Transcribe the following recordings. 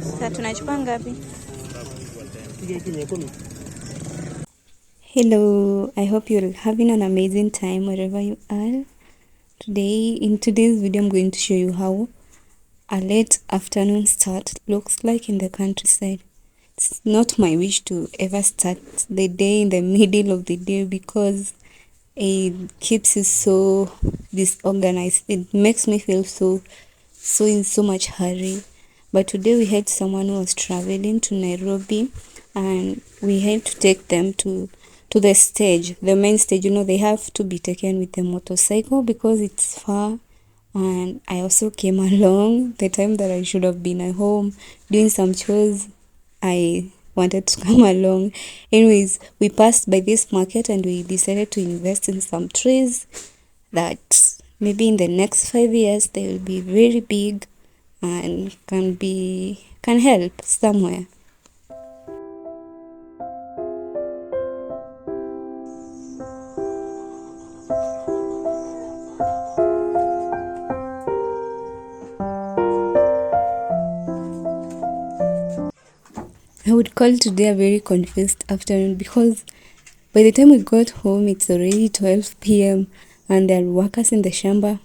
Sasa tunachukua ngapi? Hello, I hope you're having an amazing time wherever you are. In today's video, I'm going to show you how a late afternoon start looks like in the countryside. It's not my wish to ever start the day in the middle of the day because it keeps you so disorganized. It makes me feel so in so much hurry. But today we had someone who was traveling to Nairobi, and we had to take them to the stage, the main stage. You know, they have to be taken with a motorcycle because it's far. And I also came along the time that I should have been at home doing some chores. I wanted to come along. Anyways, we passed by this market and we decided to invest in some trees that maybe in the next 5 years they will be very big and can help somewhere. I would call today a very confused afternoon because by the time we got home it's already 12 p.m. and there are workers in the shamba.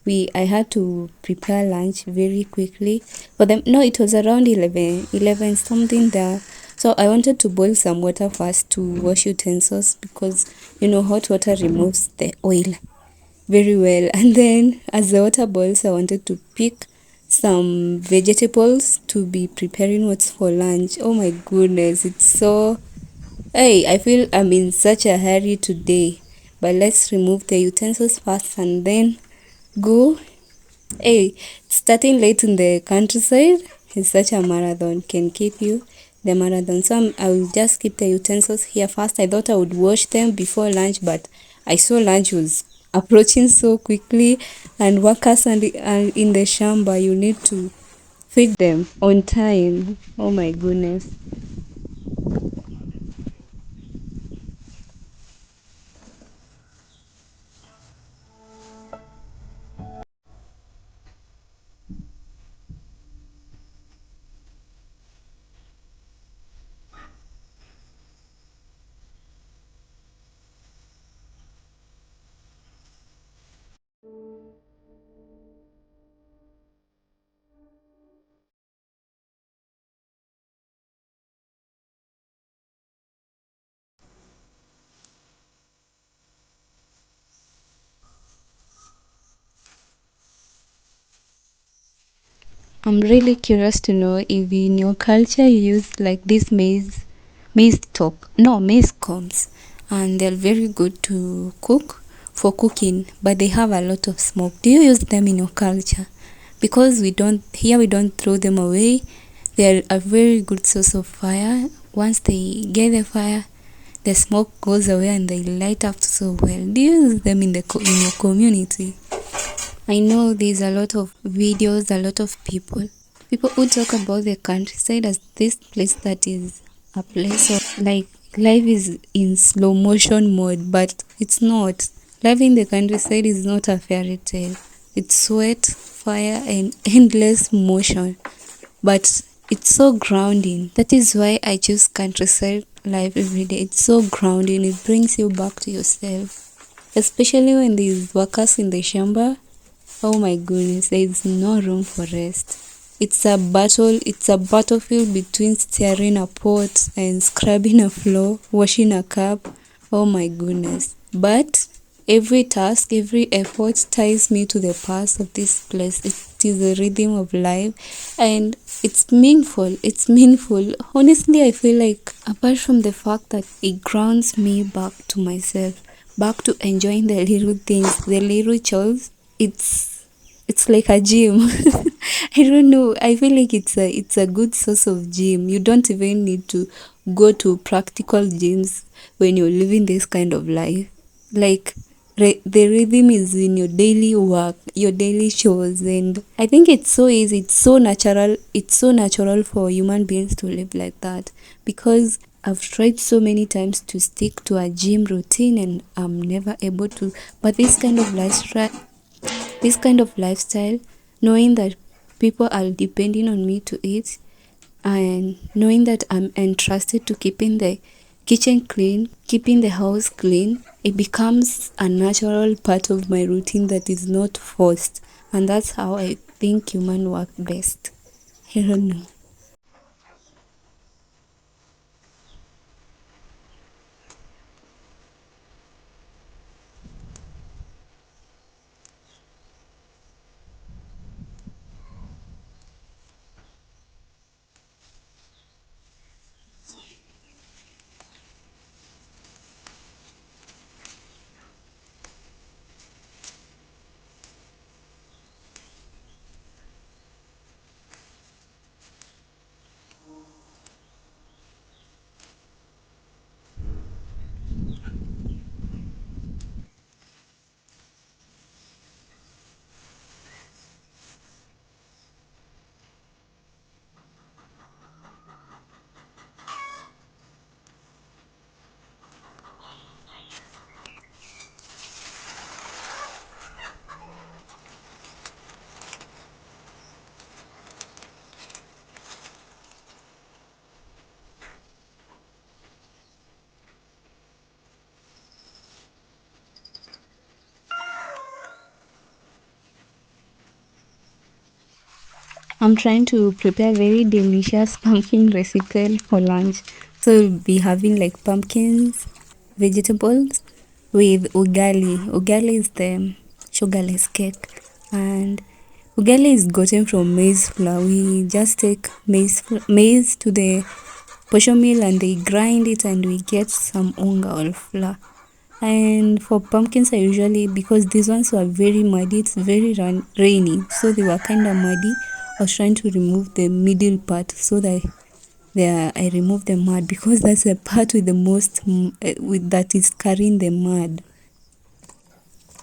I had to prepare lunch very quickly for them. No, it was around 11 something there. So I wanted to boil some water first to wash utensils because, you know, hot water removes the oil very well. And then as the water boils, I wanted to pick some vegetables to be preparing what's for lunch. Oh my goodness, it's so... Hey, I feel I'm in such a hurry today. But let's remove the utensils first and then go. Hey, starting late in the countryside is such a marathon, can keep you the marathon. So I will just keep the utensils here first. I thought I would wash them before lunch, but I saw lunch was approaching so quickly, and workers and in the shamba, you need to feed them on time. Oh my goodness. I'm really curious to know if in your culture you use like this maize combs, and they're very good to cook for cooking, but they have a lot of smoke. Do you use them in your culture? Because we don't throw them away. They're a very good source of fire. Once they get the fire, the smoke goes away and they light up so well. Do you use them in your community? I know there's a lot of videos, a lot of people who talk about the countryside as this place that is a place of like life is in slow motion mode, but it's not. Life in the countryside is not a fairy tale. It's sweat, fire, and endless motion, but it's so grounding. That is why I choose countryside life every day. It's so grounding. It brings you back to yourself, especially when there's workers in the shamba. Oh my goodness, there is no room for rest. It's a battlefield between stirring a pot and scrubbing a floor, washing a cup. Oh my goodness. But every task, every effort ties me to the past of this place. It is the rhythm of life and it's meaningful. Honestly, I feel like apart from the fact that it grounds me back to myself, back to enjoying the little things, the little chores, it's like a gym. I don't know. I feel like it's a good source of gym. You don't even need to go to practical gyms when you're living this kind of life. Like the rhythm is in your daily work, your daily chores, and I think it's so easy, it's so natural, it's so natural for human beings to live like that, because I've tried so many times to stick to a gym routine and I'm never able to. But this kind of lifestyle, knowing that people are depending on me to eat, and knowing that I'm entrusted to keeping the kitchen clean, keeping the house clean, it becomes a natural part of my routine that is not forced. And that's how I think human work best. I don't know. I'm trying to prepare very delicious pumpkin recipe for lunch. So we'll be having like pumpkins, vegetables with ugali. Ugali is the sugarless cake, and ugali is gotten from maize flour. We just take maize to the portion mill and they grind it and we get some unga or flour. And for pumpkins, I usually, because these ones were very muddy, it's very rainy, so they were kind of muddy. I was trying to remove the middle part so that I remove the mud, because that's the part with the most with that is carrying the mud.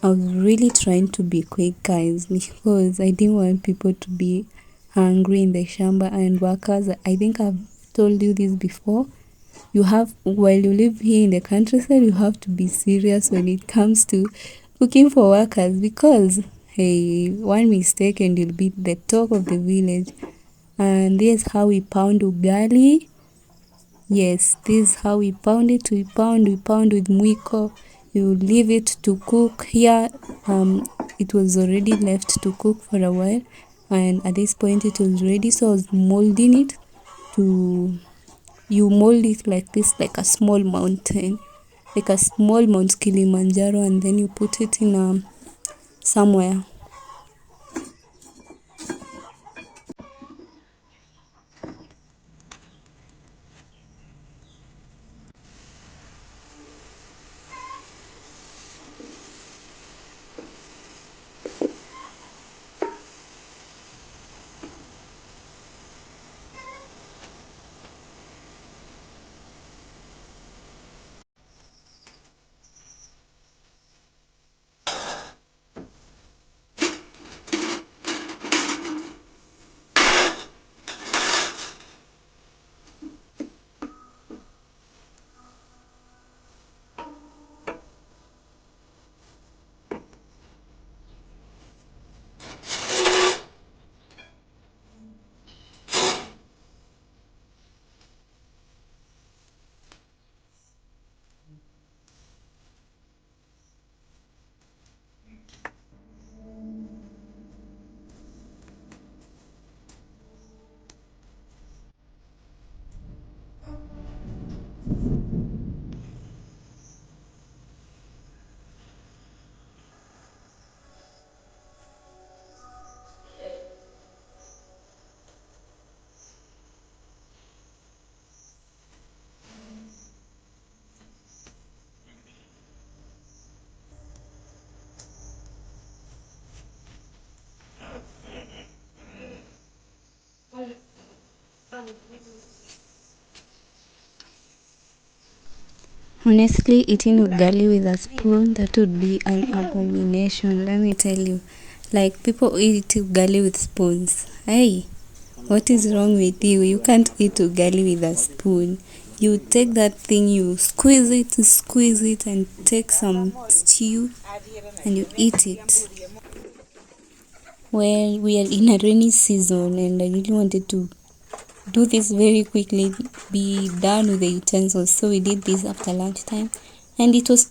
I was really trying to be quick, guys, because I didn't want people to be hungry in the shamba and workers. I think I've told you this before. You have, while you live here in the countryside, you have to be serious when it comes to cooking for workers, because hey, one mistake and you'll be the talk of the village. And this is how we pound ugali. Yes, this is how we pound it. We pound with mwiko. You leave it to cook. Here, it was already left to cook for a while, and at this point it was ready. So I was molding it to, you mold it like this, like a small mountain, like a small Mount Kilimanjaro, and then you put it in somewhere. Honestly, eating ugali with a spoon, that would be an abomination, let me tell you. Like, people eat ugali with spoons. Hey, what is wrong with you? You can't eat ugali with a spoon. You take that thing, you squeeze it, and take some stew and you eat it. Well, we are in a rainy season and I really wanted to do this very quickly, be done with the utensils. So we did this after lunchtime. And it was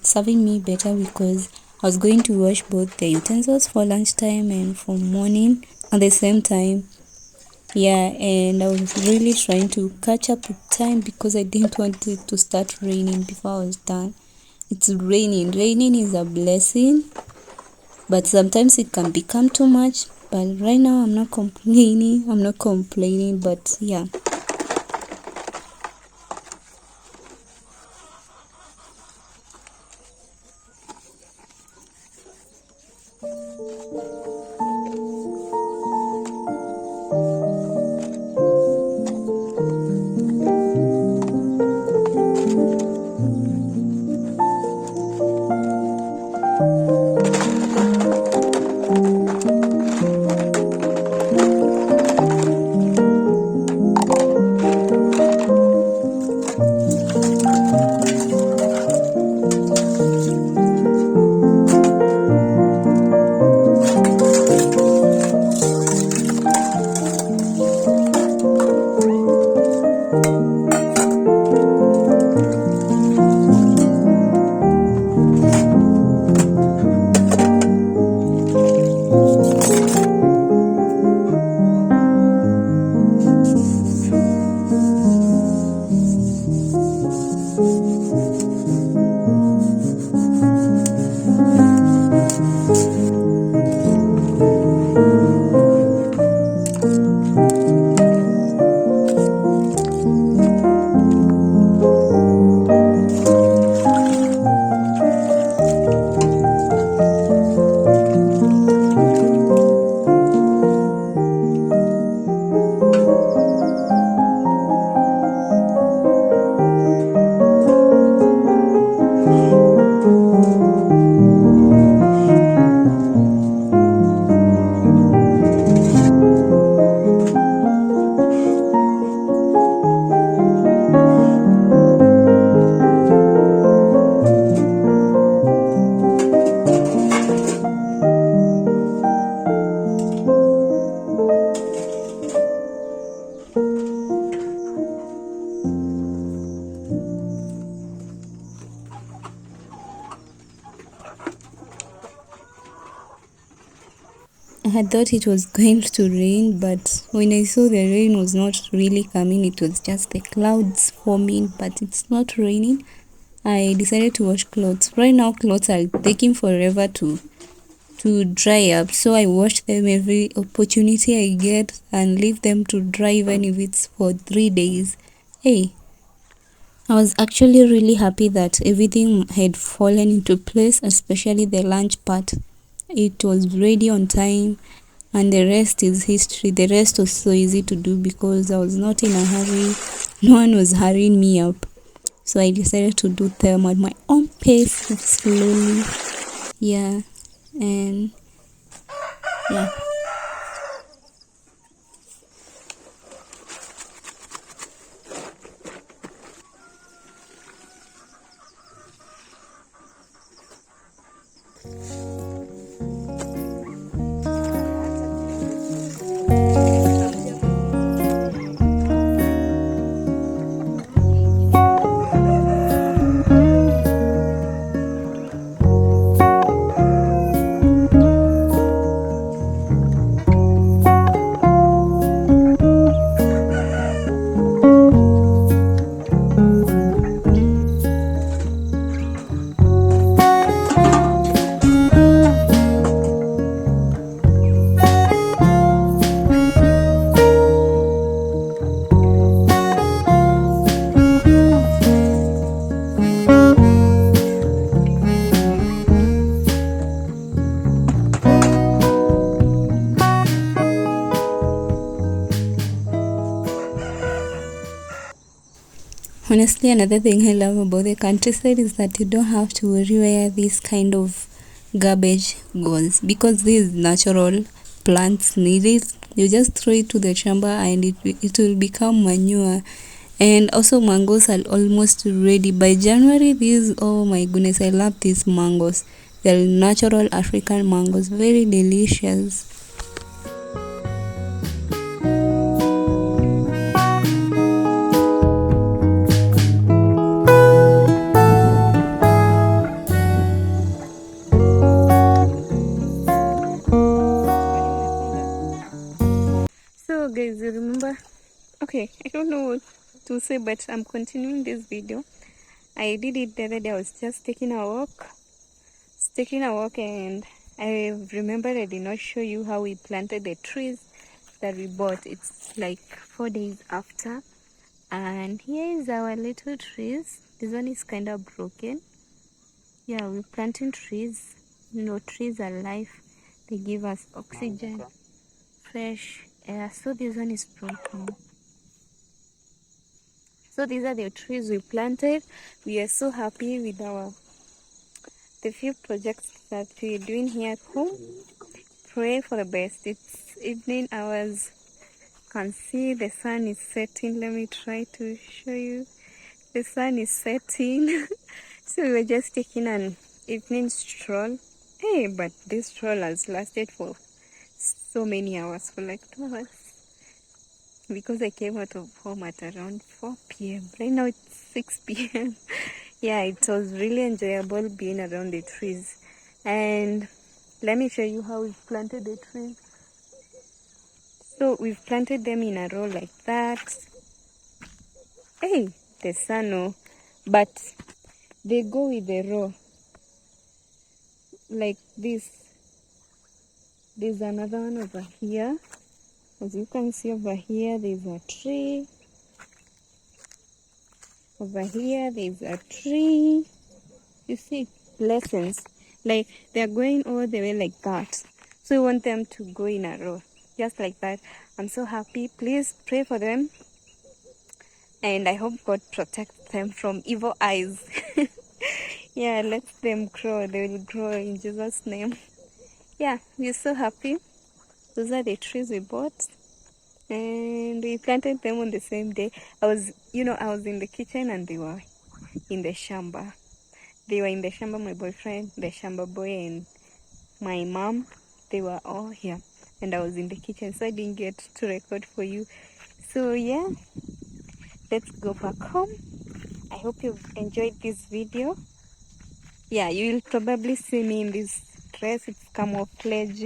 serving me better because I was going to wash both the utensils for lunchtime and for morning at the same time. Yeah, and I was really trying to catch up with time because I didn't want it to start raining before I was done. It's raining. Raining is a blessing, but sometimes it can become too much. But right now I'm not complaining. But yeah. I thought it was going to rain, but when I saw the rain was not really coming, it was just the clouds forming, but it's not raining. I decided to wash clothes. Right now, clothes are taking forever to dry up, so I wash them every opportunity I get and leave them to dry even if it's for 3 days. Hey, I was actually really happy that everything had fallen into place, especially the lunch part. It was ready on time, and the rest is history. The rest was so easy to do because I was not in a hurry. No one was hurrying me up. So I decided to do them at my own pace, slowly. Yeah, and yeah. Honestly, another thing I love about the countryside is that you don't have to worry where this kind of garbage goes, because these natural plants need it. You just throw it to the chamber and it will become manure. And also mangoes are almost ready by January. These, oh my goodness, I love these mangoes. They're natural African mangoes, very delicious. So guys, you remember, okay, I don't know what to say, but I'm continuing this video. I did it the other day. I was just taking a walk, and I remember I did not show you how we planted the trees that we bought. It's like 4 days after, and here is our little trees. This one is kind of broken. Yeah, we're planting trees. You know, trees are life. They give us oxygen, fresh air. So this one is broken. So these are the trees we planted. We are so happy with the few projects that we're doing here at home. Pray for the best. It's evening hours. Can see the sun is setting. Let me try to show you. The sun is setting. So we were just taking an evening stroll. Hey, but this stroll has lasted for so many hours, for like 2 hours, because I came out of home at around 4 p.m. Right now it's 6 p.m. Yeah, it was really enjoyable being around the trees. And let me show you how we've planted the trees. So we've planted them in a row like that. Hey, the sun, oh, but they go with the row like this. There's another one over here. As you can see over here, there's a tree. Over here, there's a tree. You see, lessons. Like, they're going all the way like that. So we want them to go in a row, just like that. I'm so happy. Please pray for them. And I hope God protects them from evil eyes. Yeah, let them grow. They will grow in Jesus' name. Yeah, we're so happy. Those are the trees we bought. And we planted them on the same day. I was in the kitchen and they were in the shamba. They were in the shamba, my boyfriend, the shamba boy, and my mom. They were all here. And I was in the kitchen, so I didn't get to record for you. So yeah, let's go back home. I hope you've enjoyed this video. Yeah, you will probably see me in this dress. It's camouflage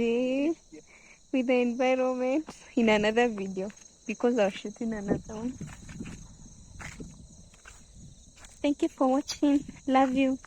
with the environment in another video, because I was shooting another one. Thank you for watching. Love you.